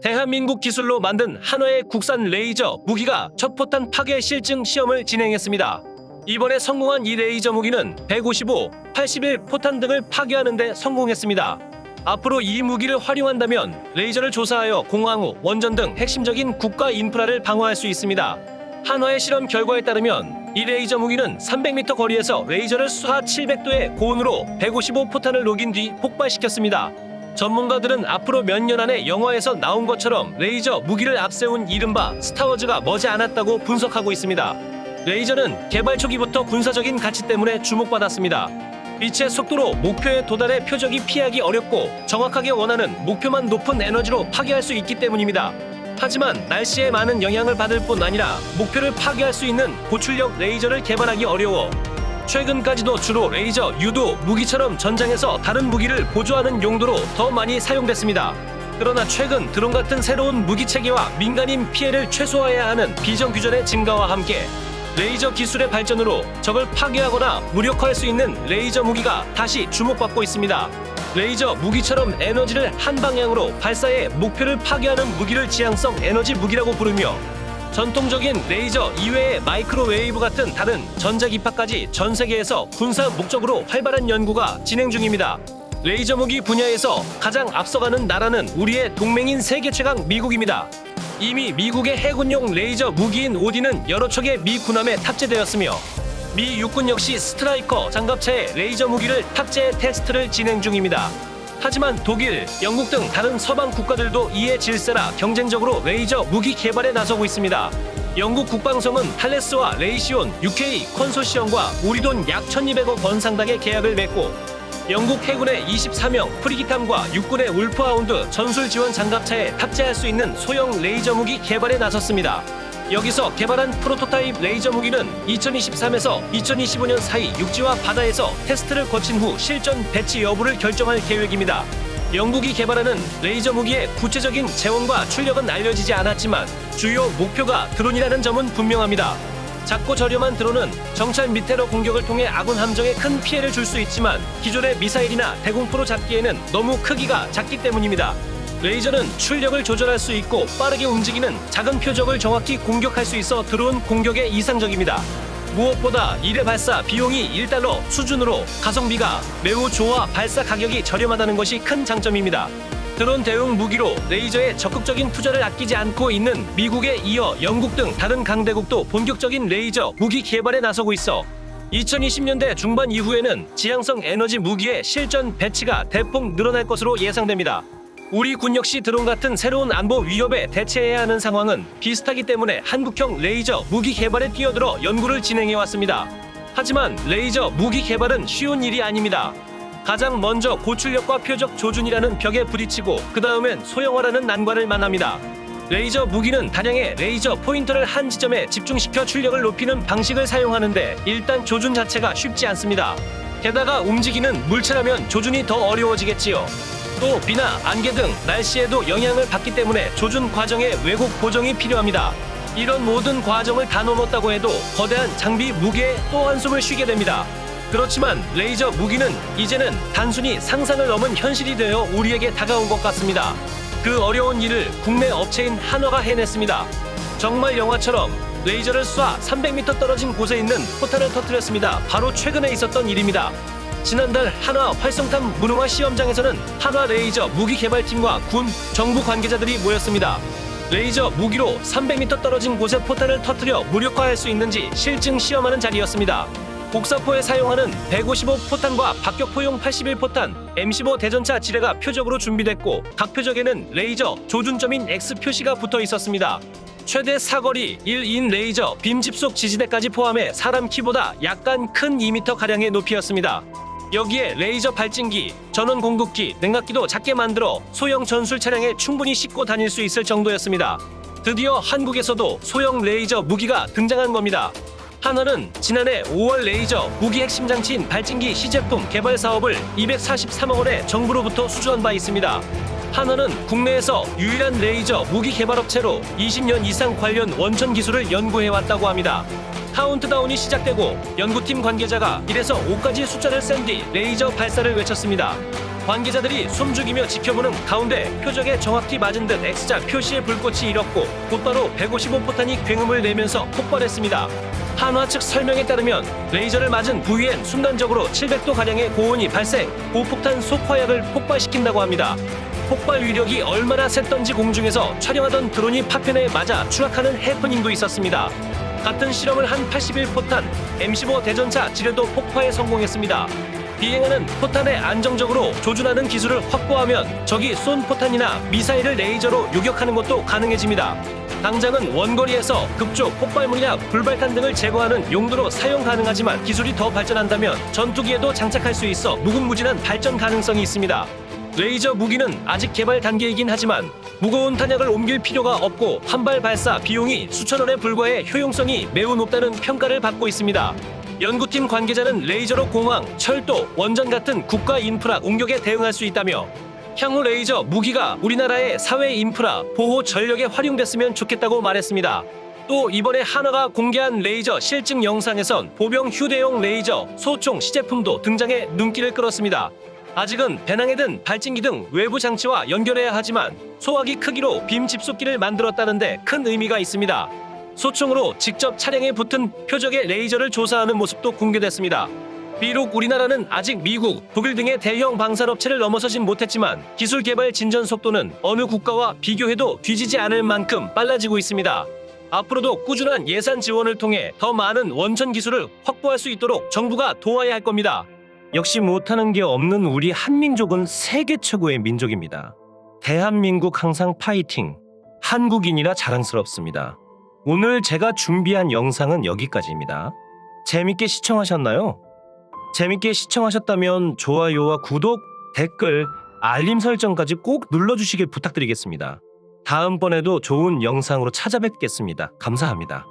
대한민국 기술로 만든 한화의 국산 레이저 무기가 첫 포탄 파괴 실증 시험을 진행했습니다. 이번에 성공한 이 레이저 무기는 155, 81 포탄 등을 파괴하는 데 성공했습니다. 앞으로 이 무기를 활용한다면 레이저를 조사하여 공항, 원전 등 핵심적인 국가 인프라를 방어할 수 있습니다. 한화의 실험 결과에 따르면 이 레이저 무기는 300m 거리에서 레이저를 수하 700도의 고온으로 155 포탄을 녹인 뒤 폭발시켰습니다. 전문가들은 앞으로 몇 년 안에 영화에서 나온 것처럼 레이저 무기를 앞세운 이른바 스타워즈가 머지않았다고 분석하고 있습니다. 레이저는 개발 초기부터 군사적인 가치 때문에 주목받았습니다. 빛의 속도로 목표에 도달해 표적이 피하기 어렵고 정확하게 원하는 목표만 높은 에너지로 파괴할 수 있기 때문입니다. 하지만 날씨에 많은 영향을 받을 뿐 아니라 목표를 파괴할 수 있는 고출력 레이저를 개발하기 어려워 최근까지도 주로 레이저 유도 무기처럼 전장에서 다른 무기를 보조하는 용도로 더 많이 사용됐습니다. 그러나 최근 드론 같은 새로운 무기 체계와 민간인 피해를 최소화해야 하는 비정규전의 증가와 함께 레이저 기술의 발전으로 적을 파괴하거나 무력화할 수 있는 레이저 무기가 다시 주목받고 있습니다. 레이저 무기처럼 에너지를 한 방향으로 발사해 목표를 파괴하는 무기를 지향성 에너지 무기라고 부르며 전통적인 레이저 이외의 마이크로웨이브 같은 다른 전자기파까지 전 세계에서 군사 목적으로 활발한 연구가 진행 중입니다. 레이저 무기 분야에서 가장 앞서가는 나라는 우리의 동맹인 세계 최강 미국입니다. 이미 미국의 해군용 레이저 무기인 오딘은 여러 척의 미 군함에 탑재되었으며 미 육군 역시 스트라이커 장갑차에 레이저 무기를 탑재 테스트를 진행 중입니다. 하지만 독일, 영국 등 다른 서방 국가들도 이에 질세라 경쟁적으로 레이저 무기 개발에 나서고 있습니다. 영국 국방성은 탈레스와 레이시온 UK 컨소시엄과 우리 돈 약 1200억 원 상당의 계약을 맺고 영국 해군의 24명 프리기탐과 육군의 울프하운드 전술 지원 장갑차에 탑재할 수 있는 소형 레이저 무기 개발에 나섰습니다. 여기서 개발한 프로토타입 레이저 무기는 2023에서 2025년 사이 육지와 바다에서 테스트를 거친 후 실전 배치 여부를 결정할 계획입니다. 영국이 개발하는 레이저 무기의 구체적인 재원과 출력은 알려지지 않았지만 주요 목표가 드론이라는 점은 분명합니다. 작고 저렴한 드론은 정찰 및 테러 공격을 통해 아군 함정에 큰 피해를 줄 수 있지만 기존의 미사일이나 대공포로 잡기에는 너무 크기가 작기 때문입니다. 레이저는 출력을 조절할 수 있고 빠르게 움직이는 작은 표적을 정확히 공격할 수 있어 드론 공격에 이상적입니다. 무엇보다 1회 발사 비용이 1달러 수준으로 가성비가 매우 좋아 발사 가격이 저렴하다는 것이 큰 장점입니다. 드론 대응 무기로 레이저에 적극적인 투자를 아끼지 않고 있는 미국에 이어 영국 등 다른 강대국도 본격적인 레이저 무기 개발에 나서고 있어 2020년대 중반 이후에는 지향성 에너지 무기의 실전 배치가 대폭 늘어날 것으로 예상됩니다. 우리 군 역시 드론 같은 새로운 안보 위협에 대처해야 하는 상황은 비슷하기 때문에 한국형 레이저 무기 개발에 뛰어들어 연구를 진행해왔습니다. 하지만 레이저 무기 개발은 쉬운 일이 아닙니다. 가장 먼저 고출력과 표적 조준이라는 벽에 부딪히고 그 다음엔 소형화라는 난관을 만납니다. 레이저 무기는 다량의 레이저 포인터를 한 지점에 집중시켜 출력을 높이는 방식을 사용하는데 일단 조준 자체가 쉽지 않습니다. 게다가 움직이는 물체라면 조준이 더 어려워지겠지요. 또 비나 안개 등 날씨에도 영향을 받기 때문에 조준 과정에 왜곡 보정이 필요합니다. 이런 모든 과정을 다 넘었다고 해도 거대한 장비 무게에 또 한숨을 쉬게 됩니다. 그렇지만 레이저 무기는 이제는 단순히 상상을 넘은 현실이 되어 우리에게 다가온 것 같습니다. 그 어려운 일을 국내 업체인 한화가 해냈습니다. 정말 영화처럼 레이저를 쏴 300m 떨어진 곳에 있는 포탄을 터뜨렸습니다. 바로 최근에 있었던 일입니다. 지난달 한화 활성탄 무능화 시험장에서는 한화 레이저 무기 개발팀과 군, 정부 관계자들이 모였습니다. 레이저 무기로 300m 떨어진 곳에 포탄을 터뜨려 무력화할 수 있는지 실증 시험하는 자리였습니다. 복사포에 사용하는 155 포탄과 박격포용 81 포탄, M15 대전차 지뢰가 표적으로 준비됐고 각 표적에는 레이저 조준점인 X 표시가 붙어 있었습니다. 최대 사거리 1인 레이저 빔 집속 지지대까지 포함해 사람 키보다 약간 큰 2m가량의 높이였습니다. 여기에 레이저 발진기, 전원 공급기, 냉각기도 작게 만들어 소형 전술 차량에 충분히 싣고 다닐 수 있을 정도였습니다. 드디어 한국에서도 소형 레이저 무기가 등장한 겁니다. 한화는 지난해 5월 레이저 무기 핵심 장치인 발진기 시제품 개발 사업을 243억 원에 정부로부터 수주한 바 있습니다. 한화는 국내에서 유일한 레이저 무기 개발업체로 20년 이상 관련 원천 기술을 연구해왔다고 합니다. 카운트다운이 시작되고 연구팀 관계자가 1에서 5까지 숫자를 센 뒤 레이저 발사를 외쳤습니다. 관계자들이 숨죽이며 지켜보는 가운데 표적에 정확히 맞은 듯 X자 표시의 불꽃이 일었고 곧바로 155포탄이 굉음을 내면서 폭발했습니다. 한화 측 설명에 따르면 레이저를 맞은 부위엔 순간적으로 700도가량의 고온이 발생, 고폭탄 속화약을 폭발시킨다고 합니다. 폭발 위력이 얼마나 셌던지 공중에서 촬영하던 드론이 파편에 맞아 추락하는 해프닝도 있었습니다. 같은 실험을 한 81포탄 M15 대전차 지뢰도 폭파에 성공했습니다. 비행하는 포탄에 안정적으로 조준하는 기술을 확보하면 적이 쏜 포탄이나 미사일을 레이저로 요격하는 것도 가능해집니다. 당장은 원거리에서 급조, 폭발물이나 불발탄 등을 제거하는 용도로 사용 가능하지만 기술이 더 발전한다면 전투기에도 장착할 수 있어 무궁무진한 발전 가능성이 있습니다. 레이저 무기는 아직 개발 단계이긴 하지만 무거운 탄약을 옮길 필요가 없고 한 발 발사 비용이 수천원에 불과해 효용성이 매우 높다는 평가를 받고 있습니다. 연구팀 관계자는 레이저로 공항, 철도, 원전 같은 국가 인프라 공격에 대응할 수 있다며 향후 레이저 무기가 우리나라의 사회 인프라, 보호 전력에 활용됐으면 좋겠다고 말했습니다. 또 이번에 한화가 공개한 레이저 실증 영상에선 보병 휴대용 레이저, 소총 시제품도 등장해 눈길을 끌었습니다. 아직은 배낭에 든 발진기 등 외부 장치와 연결해야 하지만 소화기 크기로 빔 집속기를 만들었다는데 큰 의미가 있습니다. 소총으로 직접 차량에 붙은 표적의 레이저를 조사하는 모습도 공개됐습니다. 비록 우리나라는 아직 미국, 독일 등의 대형 방산업체를 넘어서진 못했지만 기술 개발 진전 속도는 어느 국가와 비교해도 뒤지지 않을 만큼 빨라지고 있습니다. 앞으로도 꾸준한 예산 지원을 통해 더 많은 원천 기술을 확보할 수 있도록 정부가 도와야 할 겁니다. 역시 못하는 게 없는 우리 한민족은 세계 최고의 민족입니다. 대한민국 항상 파이팅! 한국인이라 자랑스럽습니다. 오늘 제가 준비한 영상은 여기까지입니다. 재밌게 시청하셨나요? 재밌게 시청하셨다면 좋아요와 구독, 댓글, 알림 설정까지 꼭 눌러주시길 부탁드리겠습니다. 다음번에도 좋은 영상으로 찾아뵙겠습니다. 감사합니다.